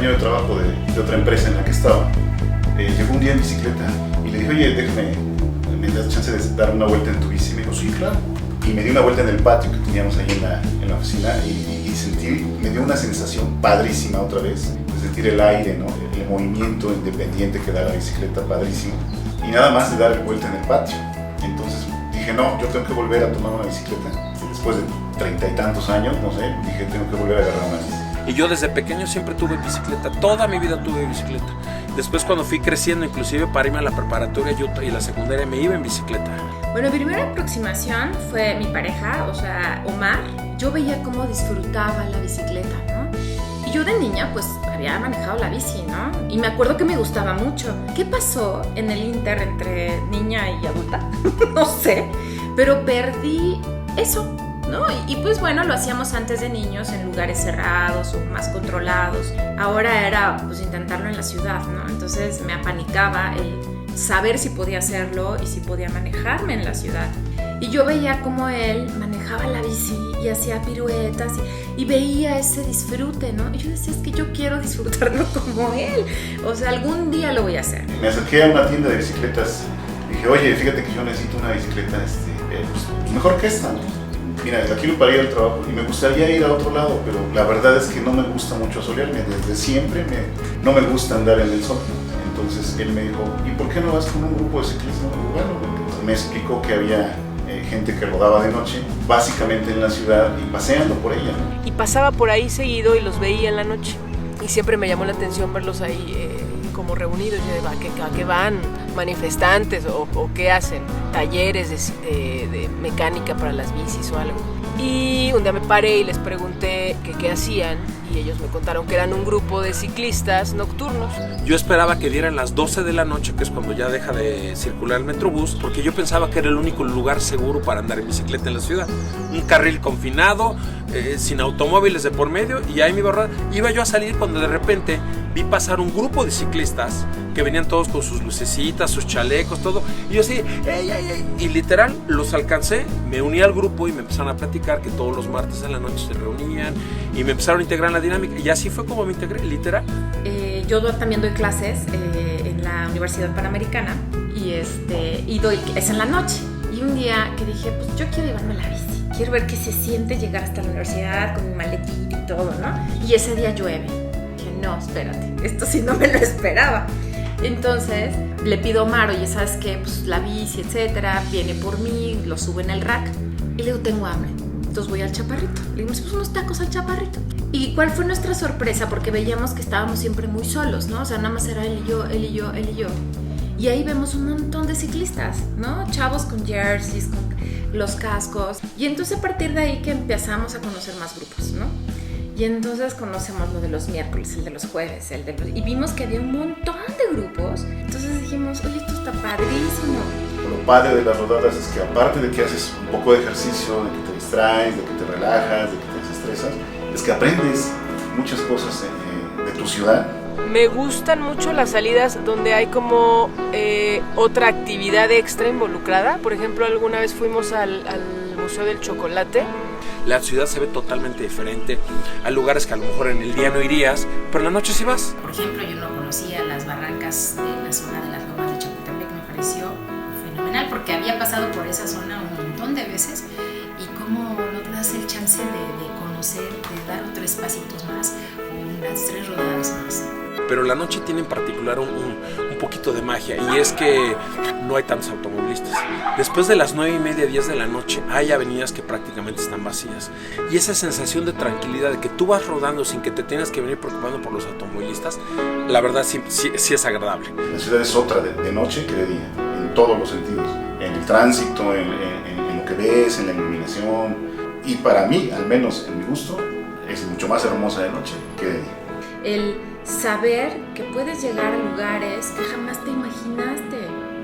compañero de trabajo de otra empresa en la que estaba, llegó un día en bicicleta y le dije, oye, déjame, ¿me das chance de dar una vuelta en tu bici? Y me dijo, sí, claro. Y me di una vuelta en el patio que teníamos ahí en la oficina y sentí, me dio una sensación padrísima otra vez, de sentir el aire, ¿no? El movimiento independiente que da la bicicleta, padrísimo. Y nada más de dar vuelta en el patio. Entonces dije, no, yo tengo que volver a tomar una bicicleta. Después de 30 y tantos años, no sé, dije, tengo que volver a agarrar una bici. Y yo desde pequeño siempre tuve bicicleta, toda mi vida tuve bicicleta. Después cuando fui creciendo, inclusive para irme a la preparatoria y la secundaria, me iba en bicicleta. Bueno, mi primera aproximación fue mi pareja, o sea, Omar. Yo veía cómo disfrutaba la bicicleta, ¿no? Y yo de niña, pues, había manejado la bici, ¿no? Y me acuerdo que me gustaba mucho. ¿Qué pasó en el inter entre niña y adulta? No sé, pero perdí eso, ¿no? Y pues bueno, lo hacíamos antes de niños en lugares cerrados o más controlados. Ahora era pues intentarlo en la ciudad, ¿no? Entonces me apanicaba el saber si podía hacerlo y si podía manejarme en la ciudad. Y yo veía cómo él manejaba la bici y hacía piruetas y veía ese disfrute, ¿no? Y yo decía, es que yo quiero disfrutarlo como él. O sea, algún día lo voy a hacer. Me acerqué a una tienda de bicicletas. Dije, oye, fíjate que yo necesito una bicicleta pues mejor que esta, ¿no? Mira, la quiero para ir al trabajo y me gustaría ir a otro lado, pero la verdad es que no me gusta mucho asolearme. Desde siempre no me gusta andar en el sol. Entonces él me dijo, ¿y por qué no vas con un grupo de ciclismo? Bueno, me explicó que había gente que rodaba de noche, básicamente en la ciudad y paseando por ella, ¿no? Y pasaba por ahí seguido y los veía en la noche. Y siempre me llamó la atención verlos ahí como reunidos. Yo decía, ¿a qué van? ¿Manifestantes o qué hacen? ¿Talleres de mecánica para las bicis o algo? Y un día me paré y les pregunté qué hacían y ellos me contaron que eran un grupo de ciclistas nocturnos. Yo esperaba que dieran las 12 de la noche, que es cuando ya deja de circular el Metrobús, porque yo pensaba que era el único lugar seguro para andar en bicicleta en la ciudad. Un carril confinado, sin automóviles de por medio, y ahí me iba yo a salir cuando de repente vi pasar un grupo de ciclistas que venían todos con sus lucecitas, sus chalecos, todo, y yo así, ¡ey, ey, ey! Y literal los alcancé, me uní al grupo y me empezaron a platicar que todos los martes en la noche se reunían y me empezaron a integrar en la dinámica, y así fue como me integré, literal. Yo también doy clases en la Universidad Panamericana y es en la noche. Y un día que dije, pues yo quiero llevarme la bici, quiero ver qué se siente llegar hasta la universidad con mi maletín y todo, ¿no? Y ese día llueve. Dije, no, espérate, esto sí no me lo esperaba. Entonces le pido a Omar, oye, ¿sabes qué? Pues la bici, etcétera, viene por mí, lo sube en el rack. Y le digo, tengo hambre. Entonces voy al Chaparrito. Le digo, pues unos tacos al Chaparrito. ¿Y cuál fue nuestra sorpresa? Porque veíamos que estábamos siempre muy solos, ¿no? O sea, nada más era él y yo, él y yo, él y yo. Y ahí vemos un montón de ciclistas, ¿no? Chavos con jerseys, con los cascos. Y entonces a partir de ahí que empezamos a conocer más grupos, ¿no? Y entonces conocemos lo de los miércoles, el de los jueves, y vimos que había un montón de grupos. Entonces dijimos, oye, esto está padrísimo. Lo padre de las rodadas es que aparte de que haces un poco de ejercicio, de que te distraes, de que te relajas, de que te desestresas, es que aprendes muchas cosas de tu ciudad. Me gustan mucho las salidas donde hay como otra actividad extra involucrada. Por ejemplo, alguna vez fuimos al Museo del Chocolate. La ciudad se ve totalmente diferente. Hay lugares que a lo mejor en el día no irías, pero en la noche sí vas. Por ejemplo, yo no conocía las barrancas de la zona de las lomas de Chapultepec, me pareció fenomenal porque había pasado por esa zona un montón de veces y cómo no te das el chance de conocer, de dar otros pasitos más, unas 3 rodadas más. Pero la noche tiene en particular un poquito de magia, y es que no hay tantos automovilistas. Después de las 9:30, 10 de la noche hay avenidas que prácticamente están vacías, y esa sensación de tranquilidad de que tú vas rodando sin que te tengas que venir preocupando por los automovilistas, la verdad sí es agradable. La ciudad es otra de noche que de día, en todos los sentidos, en el tránsito, en lo que ves, en la iluminación, y para mí, al menos en mi gusto, es mucho más hermosa de noche que de día. El saber que puedes llegar a lugares que jamás te imaginaste,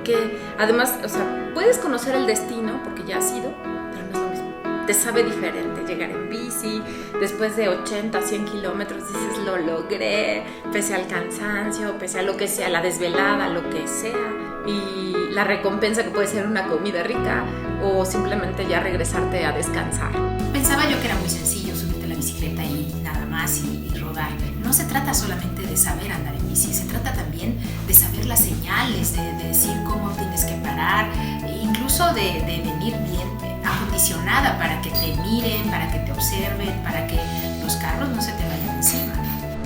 que además, o sea, puedes conocer el destino porque ya has ido, pero no es lo mismo. Te sabe diferente llegar en bici, después de 80, 100 kilómetros dices, lo logré, pese al cansancio, pese a lo que sea, la desvelada, lo que sea, y la recompensa que puede ser una comida rica o simplemente ya regresarte a descansar. Pensaba yo que era muy sencillo subirte a la bicicleta y nada nada más y rodar. No se trata solamente de saber andar en bici, se trata también de saber las señales, de decir cómo tienes que parar, e incluso de venir bien acondicionada para que te miren, para que te observen, para que los carros no se te vayan encima.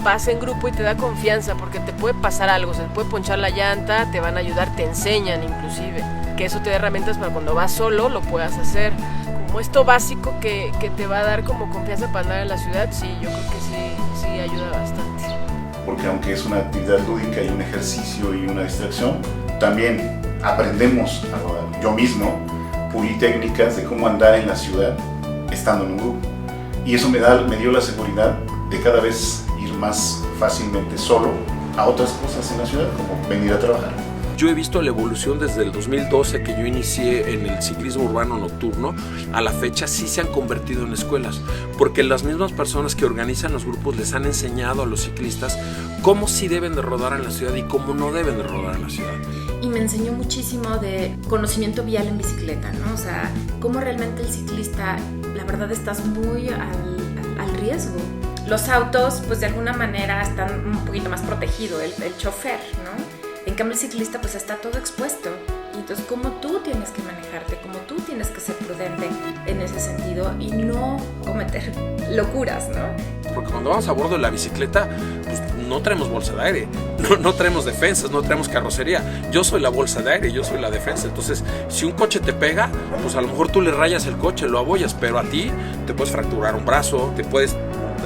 Vas en grupo y te da confianza porque te puede pasar algo, se te puede ponchar la llanta, te van a ayudar, te enseñan inclusive, que eso te da herramientas para cuando vas solo lo puedas hacer. Como esto básico que te va a dar como confianza para andar en la ciudad, sí, yo creo que sí ayuda bastante. Porque aunque es una actividad lúdica y un ejercicio y una distracción, también aprendemos a rodar. Yo mismo pulí técnicas de cómo andar en la ciudad estando en un grupo. Y eso me dio la seguridad de cada vez ir más fácilmente solo a otras cosas en la ciudad, como venir a trabajar. Yo he visto la evolución desde el 2012 que yo inicié en el ciclismo urbano nocturno, a la fecha sí se han convertido en escuelas, porque las mismas personas que organizan los grupos les han enseñado a los ciclistas cómo sí deben de rodar en la ciudad y cómo no deben de rodar en la ciudad. Y me enseñó muchísimo de conocimiento vial en bicicleta, ¿no? O sea, cómo realmente el ciclista, la verdad, estás muy al riesgo. Los autos, pues de alguna manera están un poquito más protegidos, el chofer, ¿no? En cambio el ciclista pues está todo expuesto. Y entonces cómo tú tienes que manejarte, cómo tú tienes que ser prudente en ese sentido y no cometer locuras, ¿no? Porque cuando vamos a bordo de la bicicleta, pues no traemos bolsa de aire, no traemos defensas, no traemos carrocería. Yo soy la bolsa de aire, yo soy la defensa. Entonces, si un coche te pega, pues a lo mejor tú le rayas el coche, lo abollas, pero a ti te puedes fracturar un brazo, te puedes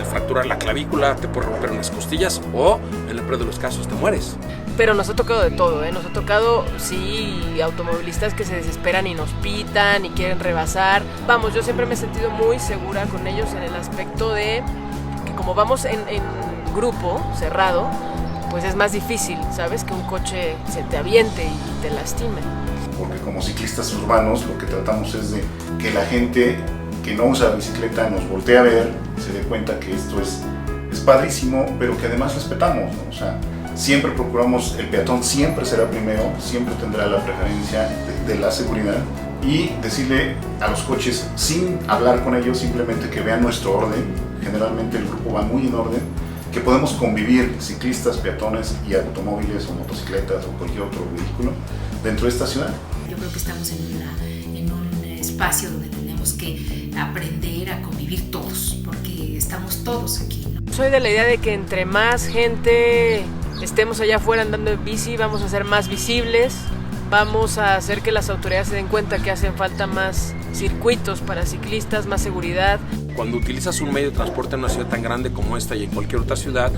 fracturar la clavícula, te puedes romper unas costillas o, en el peor de los casos, te mueres. Pero nos ha tocado de todo, ¿eh? Nos ha tocado, sí, automovilistas que se desesperan y nos pitan y quieren rebasar. Vamos, yo siempre me he sentido muy segura con ellos en el aspecto de que como vamos en grupo cerrado, pues es más difícil, ¿sabes? Que un coche se te aviente y te lastime. Porque como ciclistas urbanos lo que tratamos es de que la gente que no usa bicicleta nos voltee a ver, se dé cuenta que esto es padrísimo, pero que además respetamos, ¿no? O sea, siempre procuramos, el peatón siempre será primero, siempre tendrá la preferencia de la seguridad, y decirle a los coches, sin hablar con ellos, simplemente que vean nuestro orden. Generalmente el grupo va muy en orden, que podemos convivir ciclistas, peatones y automóviles o motocicletas o cualquier otro vehículo dentro de esta ciudad. Yo creo que estamos en un espacio donde tenemos que aprender a convivir todos, porque estamos todos aquí, ¿no? Soy de la idea de que entre más gente estemos allá afuera andando en bici, vamos a ser más visibles, vamos a hacer que las autoridades se den cuenta que hacen falta más circuitos para ciclistas, más seguridad. Cuando utilizas un medio de transporte en una ciudad tan grande como esta y en cualquier otra ciudad,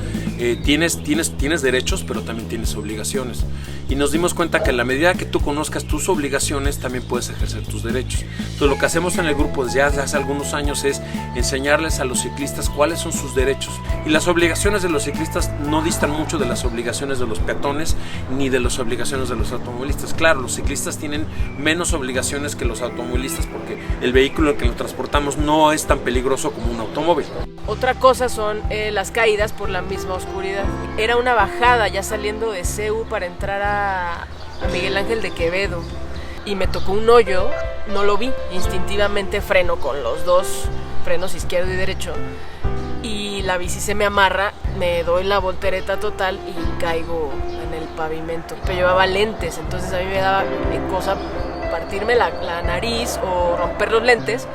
tienes derechos, pero también tienes obligaciones. Y nos dimos cuenta que en la medida que tú conozcas tus obligaciones, también puedes ejercer tus derechos. Entonces lo que hacemos en el grupo desde hace algunos años es enseñarles a los ciclistas cuáles son sus derechos. Y las obligaciones de los ciclistas no distan mucho de las obligaciones de los peatones ni de las obligaciones de los automovilistas. Claro, los ciclistas tienen menos obligaciones que los automovilistas porque el vehículo en que lo transportamos no es tan peligroso como un automóvil. Otra cosa son las caídas por la misma oscuridad. Era una bajada ya saliendo de CEU para entrar a Miguel Ángel de Quevedo y me tocó un hoyo, no lo vi, instintivamente freno con los dos frenos izquierdo y derecho y la bici se me amarra, me doy la voltereta total y caigo en el pavimento. Pero llevaba lentes, entonces a mí me daba cosa partirme la nariz o romper los lentes.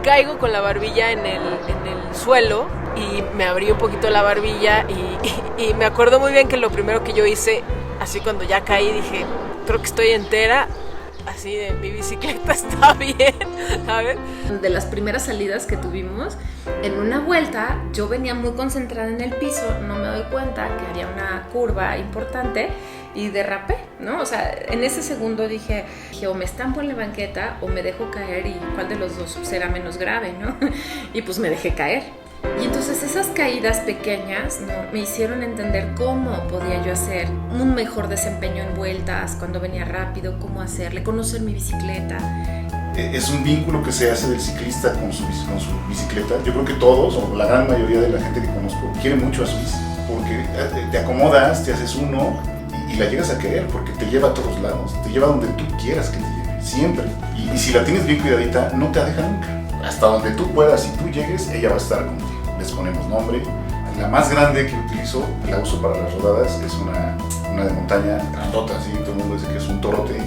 Caigo con la barbilla en el suelo y me abrí un poquito la barbilla y me acuerdo muy bien que lo primero que yo hice, así cuando ya caí, dije, creo que estoy entera, así de mi bicicleta está bien, ¿sabes? De las primeras salidas que tuvimos, en una vuelta yo venía muy concentrada en el piso, no me doy cuenta que había una curva importante y derrapé, ¿no? O sea, en ese segundo dije, o me estampo en la banqueta o me dejo caer y cuál de los dos será menos grave, ¿no? Y pues me dejé caer. Y entonces esas caídas pequeñas, ¿no?, me hicieron entender cómo podía yo hacer un mejor desempeño en vueltas, cuando venía rápido, cómo hacerle, conocer mi bicicleta. Es un vínculo que se hace del ciclista con su bicicleta. Yo creo que todos, o la gran mayoría de la gente que conozco, quiere mucho a su bici, porque te acomodas, te haces uno y la llegas a querer, porque te lleva a todos lados, te lleva donde tú quieras que te lleve, siempre. Y si la tienes bien cuidadita, no te deja nunca. Hasta donde tú puedas y tú llegues, ella va a estar contigo. les ponemos nombre. La más grande que utilizo, la uso para las rodadas, es una de montaña grandota, ¿sí? Todo el mundo dice que es un torote,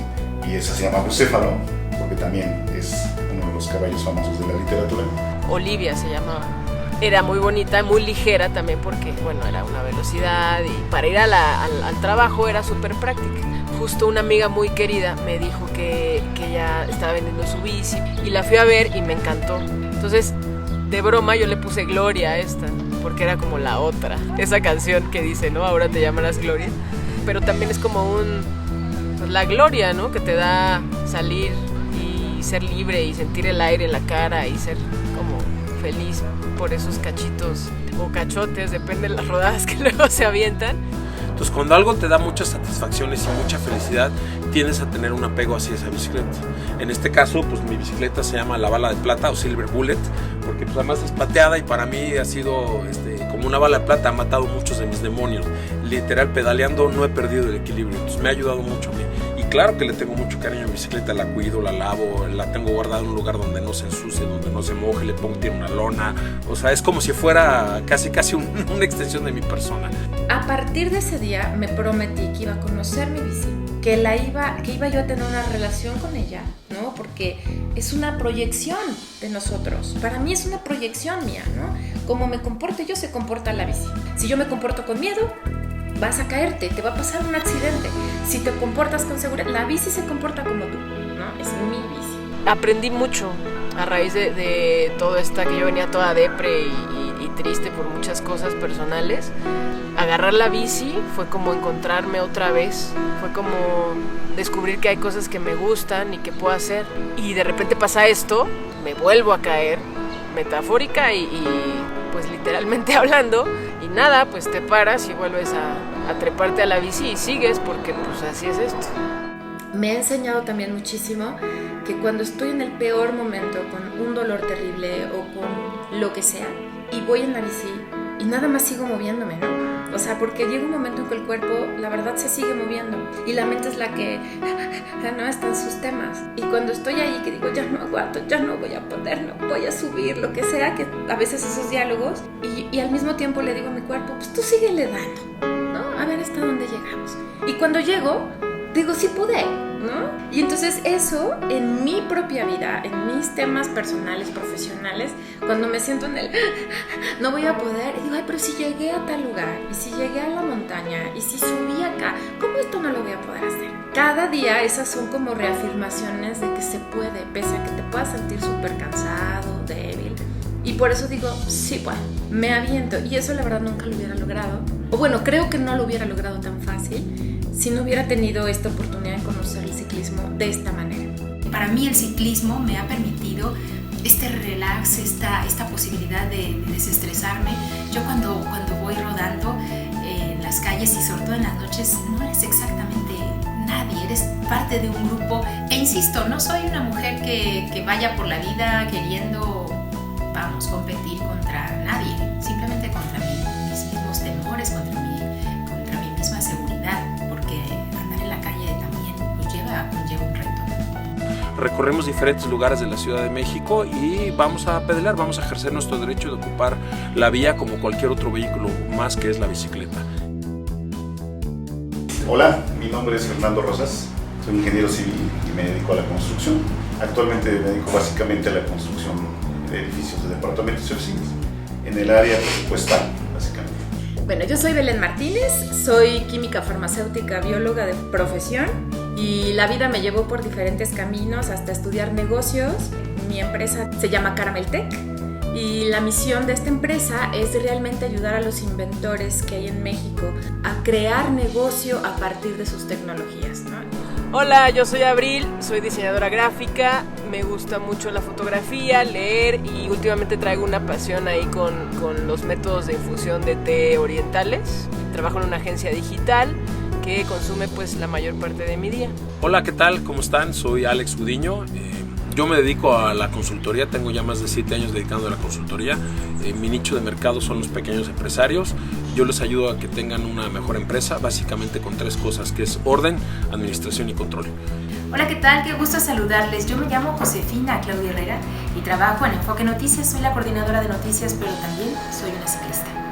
y esa se llama bucéfalo, porque también es uno de los caballos famosos de la literatura. Olivia se llamaba. Era muy bonita, muy ligera también porque, bueno, era una velocidad y para ir al trabajo era súper práctica. Justo una amiga muy querida me dijo que ella estaba vendiendo su bici y la fui a ver y me encantó. Entonces, de broma yo le puse Gloria a esta, porque era como la otra. Esa canción que dice, ¿no? Ahora te llamarás Gloria. Pero también es como pues la gloria, ¿no? Que te da salir y ser libre y sentir el aire en la cara y ser como feliz por esos cachitos o cachotes, depende de las rodadas que luego se avientan. Entonces, cuando algo te da muchas satisfacciones y mucha felicidad, tiendes a tener un apego hacia esa bicicleta. En este caso, pues mi bicicleta se llama la bala de plata o Silver Bullet, porque pues además es plateada y para mí ha sido como una bala de plata, ha matado muchos de mis demonios. Literal, pedaleando no he perdido el equilibrio, entonces me ha ayudado mucho a mí. Y claro que le tengo mucho cariño a mi bicicleta, la cuido, la lavo, la tengo guardada en un lugar donde no se ensucie, donde no se moje, le pongo, tiene una lona. O sea, es como si fuera casi una extensión de mi persona. A partir de ese día me prometí que iba a conocer mi bici, que iba yo a tener una relación con ella, ¿no? Porque es una proyección de nosotros. Para mí es una proyección mía, ¿no? Como me comporte yo, se comporta la bici. Si yo me comporto con miedo, vas a caerte, te va a pasar un accidente. Si te comportas con seguridad, la bici se comporta como tú, ¿no? Es mi bici. Aprendí mucho a raíz de todo esta que yo venía toda depre y triste por muchas cosas personales. Agarrar la bici fue como encontrarme otra vez, fue como descubrir que hay cosas que me gustan y que puedo hacer. Y de repente pasa esto, me vuelvo a caer, metafórica y pues literalmente hablando, y nada, pues te paras y vuelves a treparte a la bici y sigues, porque pues así es esto. Me ha enseñado también muchísimo que cuando estoy en el peor momento, con un dolor terrible o con lo que sea, y voy en la bici y nada más sigo moviéndome, ¿no? O sea, porque llega un momento en que el cuerpo, la verdad, se sigue moviendo y la mente es la que no está en sus temas. Y cuando estoy ahí que digo, ya no aguanto, ya no voy a poder, no voy a subir, lo que sea, que a veces esos diálogos, y al mismo tiempo le digo a mi cuerpo, pues tú síguele dando, ¿no? A ver hasta dónde llegamos. Y cuando llego, digo, sí pude, ¿no? Y entonces eso, en mi propia vida, en mis temas personales, profesionales, cuando me siento en el no voy a poder, y digo, ay, pero si llegué a tal lugar, y si llegué a la montaña, y si subí acá, ¿cómo esto no lo voy a poder hacer? Cada día esas son como reafirmaciones de que se puede, pese a que te puedas sentir súper cansado, débil. Y por eso digo, sí, bueno, me aviento. Y eso la verdad nunca lo hubiera logrado. O bueno, creo que no lo hubiera logrado tan fácil si no hubiera tenido esta oportunidad de conocer el ciclismo de esta manera. Para mí el ciclismo me ha permitido este relax, esta posibilidad de desestresarme. Yo cuando voy rodando en las calles y sobre todo en las noches, no eres exactamente nadie, eres parte de un grupo. E insisto, no soy una mujer que vaya por la vida queriendo, competir contra nadie, simplemente contra mis mismos temores, contra mi misma seguridad, porque andar en la calle también pues conlleva un reto. Recorremos diferentes lugares de la Ciudad de México y vamos a pedalear, vamos a ejercer nuestro derecho de ocupar la vía como cualquier otro vehículo más, que es la bicicleta. Hola, mi nombre es Fernando Rosas, soy ingeniero civil y me dedico a la construcción. Actualmente me dedico básicamente a la construcción de edificios de departamentos y oficinas, en el área presupuestal, básicamente. Bueno, yo soy Belén Martínez, soy química farmacéutica, bióloga de profesión, y la vida me llevó por diferentes caminos hasta estudiar negocios. Mi empresa se llama Carameltec y la misión de esta empresa es realmente ayudar a los inventores que hay en México a crear negocio a partir de sus tecnologías, ¿no? Hola, yo soy Abril, soy diseñadora gráfica, me gusta mucho la fotografía, leer y últimamente traigo una pasión ahí con los métodos de infusión de té orientales. Trabajo en una agencia digital que consume pues la mayor parte de mi día. Hola, ¿qué tal? ¿Cómo están? Soy Alex Gudiño. Yo me dedico a la consultoría, tengo ya más de 7 años dedicando a la consultoría. Mi nicho de mercado son los pequeños empresarios. Yo les ayudo a que tengan una mejor empresa, básicamente con 3 cosas, que es orden, administración y control. Hola, ¿qué tal? Qué gusto saludarles. Yo me llamo Josefina Claudia Herrera y trabajo en Enfoque Noticias. Soy la coordinadora de noticias, pero también soy una ciclista.